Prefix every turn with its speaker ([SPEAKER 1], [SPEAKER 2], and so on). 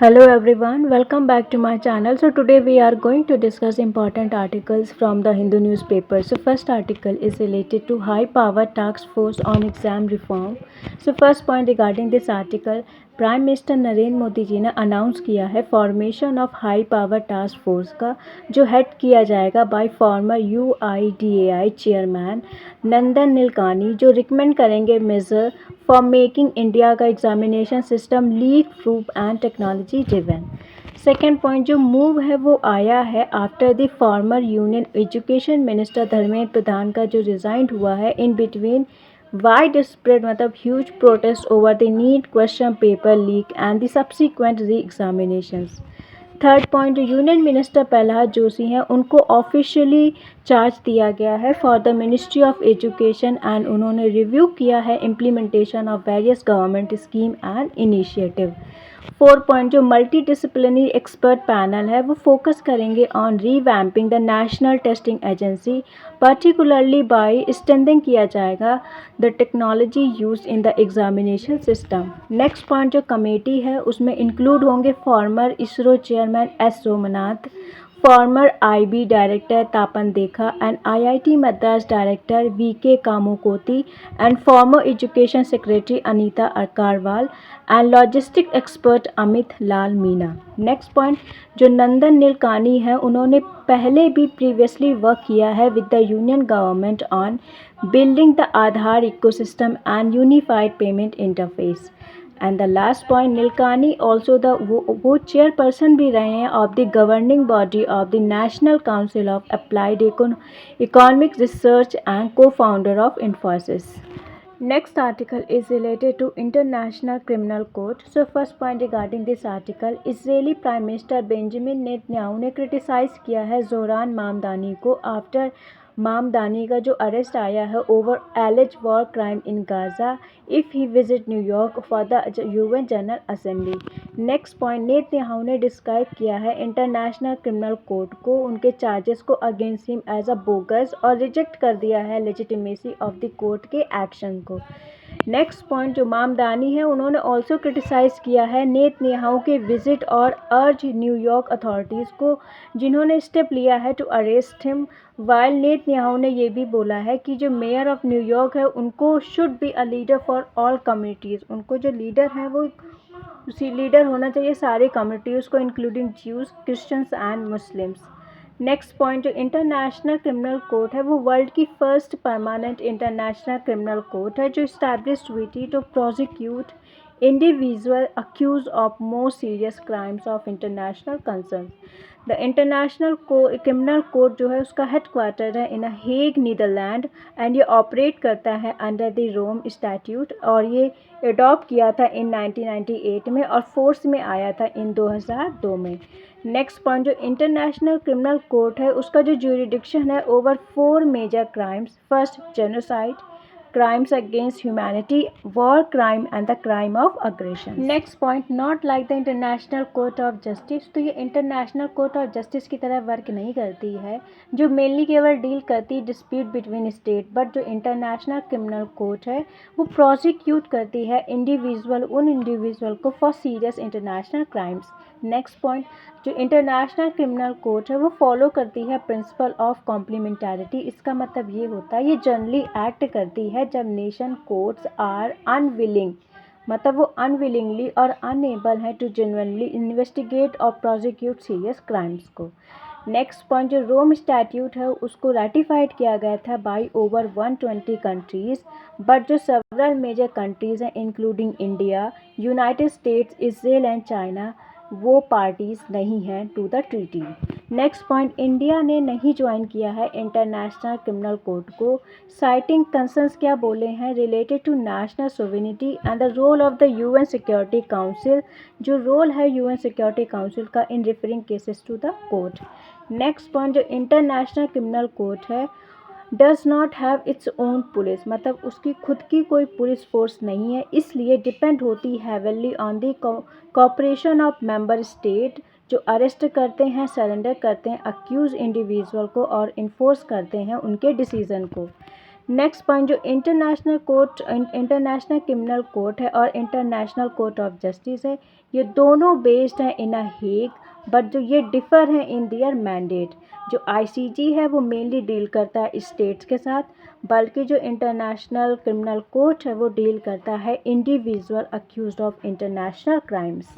[SPEAKER 1] Hello everyone, welcome back to my channel. So today we are going to discuss important articles from the Hindu newspaper. So first article is related to high power task force on exam reform. So first point regarding this article, prime minister Narendra Modi ji ने announce किया है formation of high power task force का, जो head किया जाएगा by former UIDAI chairman Nandan Nilekani, जो recommend करेंगे major for making India का examination system leak proof and technology driven. Second point जो मूव है वो आया है after the former union education minister Dharmendra Pradhan का जो रिजाइन हुआ है इन बिटवीन वाइड स्प्रेड मतलब huge protest over the NEET question paper leak and the subsequent re examinations. Third point जो यूनियन मिनिस्टर प्रहलाद जोशी हैं उनको ऑफिशियली चार्ज दिया गया है for the ministry of education and उन्होंने रिव्यू किया है implementation of various government scheme and initiative. Four point जो मल्टी डिसिप्लिनरी एक्सपर्ट पैनल है वो फोकस करेंगे on revamping the National Testing Agency, particularly by strengthening किया जाएगा the technology use in the examination system. Next point जो committee है उसमें include होंगे former ISRO chairman S Somnath, former IB director Tapan Deka and IIT Madras director VK Kamakoti and former education secretary Anita Karwal and logistic expert Amit Lal Meena. Next point जो नंदन नीलकानी है उन्होंने पहले भी प्रीवियसली वर्क किया है with the union government on building the Aadhaar ecosystem and unified payment interface. And the last point Nilekani also वो chairperson भी रहे हैं of the governing body of the national council of applied economic research and co founder of Infosys. Next article is related to International Criminal Court. So first point regarding this article, Israeli Prime Minister Benjamin Netanyahu ने criticise किया है जोरान मामदानी को after Mamdani का जो arrest आया है over alleged war crime in Gaza if he visit New York for the UN general assembly. Next point Netanyahu ने describe किया है इंटरनेशनल क्रिमिनल कोर्ट को उनके चार्जेस को against him as a bogus और रिजेक्ट कर दिया है लेजिटिमेसी ऑफ द कोर्ट के एक्शन को। नेक्स्ट पॉइंट जो मामदानी है उन्होंने ऑल्सो क्रिटिसाइज़ किया है नेतन्याहू के विजिट और अर्ज न्यूयॉर्क अथॉरिटीज़ को जिन्होंने स्टेप लिया है to arrest him, while Netanyahu ने ये भी बोला है कि जो मेयर ऑफ न्यूयॉर्क है उनको should be a leader for all communities, उनको जो लीडर है वो उसी लीडर होना चाहिए सारे कम्युनिटीज़ को including Jews, Christians and Muslims. Next point जो इंटरनेशनल क्रिमिनल कोर्ट है वो वर्ल्ड की first permanent International criminal court है जो इस्टेब्लिश हुई थी to prosecute individual accuse of most serious crimes of international concern. The International criminal Court जो है उसका हेडक्वार्टर है इन हेग नीदरलैंड एंड ये ऑपरेट करता है अंडर द रोम स्टैट्यूट और ये अडॉप्ट किया था इन 1998 में और फोर्स में आया था इन 2002 में। नेक्स्ट पॉइंट जो इंटरनेशनल क्रिमिनल कोर्ट है उसका जो ज्यूरिडिक्शन है over 4 major crimes, first genocide, crimes against humanity, war crime and the crime of aggression. Next point, not like the International Court of Justice, तो ये International Court of Justice की तरह work नहीं करती है जो मेनली केवल डील करती है डिस्प्यूट बिटवीन स्टेट, बट जो इंटरनेशनल क्रिमिनल कोर्ट है वो प्रोसिक्यूट करती है उन इंडिविजुअल को for serious international crimes. Next point जो इंटरनेशनल क्रिमिनल कोर्ट है वो फॉलो करती है प्रिंसिपल ऑफ कॉम्प्लीमेंटारिटी। इसका मतलब ये होता है ये जनरली एक्ट करती है जब नेशन कोर्ट्स आर अनविलिंग, मतलब वो अनविलिंगली और अनएबल है टू जेन्युइनली इन्वेस्टिगेट और प्रोसिक्यूट सीरियस क्राइम्स को। नेक्स्ट पॉइंट जो रोम स्टैट्यूट है उसको रेटिफाइड किया गया था बाय ओवर 120 कंट्रीज़, बट जो सेवरल मेजर कंट्रीज़ हैं including India, United States, Israel and China वो पार्टीज़ नहीं हैं to the treaty. Next point India ने नहीं ज्वाइन किया है इंटरनेशनल क्रिमिनल कोर्ट को, साइटिंग कंसर्न्स क्या बोले हैं related to national sovereignty and the role of the UN security council, जो रोल है UN सिक्योरिटी काउंसिल का in referring cases to the court. Next point जो इंटरनेशनल क्रिमिनल कोर्ट है does not have its own police, मतलब उसकी खुद की कोई पुलिस फोर्स नहीं है, इसलिए डिपेंड होती heavenly on the cooperation of member state जो अरेस्ट करते हैं, सरेंडर करते हैं अक्यूज इंडिविजुअल को और इन्फोर्स करते हैं उनके डिसीज़न को। नेक्स्ट पॉइंट, जो इंटरनेशनल क्रिमिनल कोर्ट है और इंटरनेशनल कोर्ट ऑफ जस्टिस है, ये दोनों बेस्ड हैं इन अ हेग, बट जो ये डिफ़र हैं इन दियर मैंडेट। जो आईसीजे है वो मेनली डील करता है स्टेट्स के साथ, बल्कि जो इंटरनेशनल क्रिमिनल कोर्ट है वो डील करता है individual accused of international crimes.